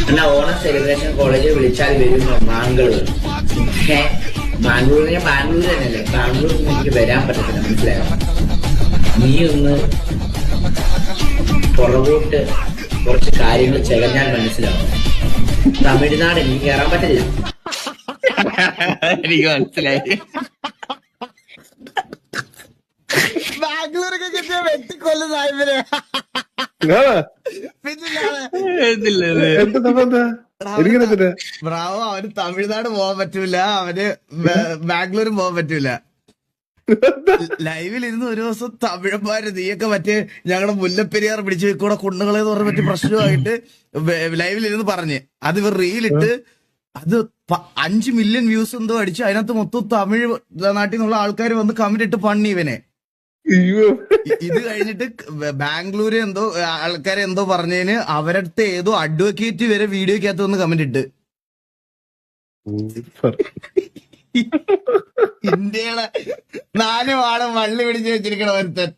എന്നാ ഓണം സെലിബ്രേഷൻ കോളേജിൽ വിളിച്ചാൽ വരും ബാംഗ്ലൂർ. ബാംഗ്ലൂർ തന്നെയല്ലേ, ബാംഗ്ലൂരിൽ നിന്ന് എനിക്ക് വരാൻ പറ്റത്തില്ല, മനസ്സിലായോ? നീ ഒന്ന് പുറകോട്ട് കുറച്ച് കാര്യങ്ങൾ ചെകഞ്ഞാൽ മനസ്സിലാവും. തമിഴ്നാട് എനിക്ക് കയറാൻ പറ്റില്ല. എനിക്ക് മനസ്സിലായി. ബാംഗ്ലൂരൊക്കെ കിട്ടിയ വെട്ടിക്കൊല്ലു സാഹിബിനെ. ബ്രാവോ, അവന് തമിഴ്നാട് പോവാൻ പറ്റൂല, അവന് ബാംഗ്ലൂരും പോവാൻ പറ്റൂല. ലൈവിലിരുന്ന് ഒരു ദിവസം തമിഴന്മാര് നീയൊക്കെ മറ്റേ ഞങ്ങളുടെ മുല്ലപ്പെരിയാർ പിടിച്ചു കൂടെ കുണ്ണുകളെന്ന് പറഞ്ഞ മറ്റേ പ്രശ്നമായിട്ട് ലൈവിലിരുന്ന് പറഞ്ഞ് അത് ഇവർ റീലിട്ട് അത് 5 മില്യൺ വ്യൂസ് എന്തോ അടിച്ച് അതിനകത്ത് മൊത്തം തമിഴ് നാട്ടിൽ നിന്നുള്ള ആൾക്കാർ വന്ന് കമന്റ് ഇട്ട് പണി ഇവനെ. ഇത് കഴിഞ്ഞിട്ട് ബാംഗ്ലൂര് എന്തോ ആൾക്കാരെ എന്തോ പറഞ്ഞതിന് അവരടുത്ത് ഏതോ അഡ്വക്കേറ്റ് വരെ വീഡിയോക്കകത്ത് വന്ന് കമന്റ് ഇട്ട്. ഇന്ത്യയുടെ 4 വാടം വള്ളി പിടിച്ച് വെച്ചിരിക്കണ ഒരുത്തൻ.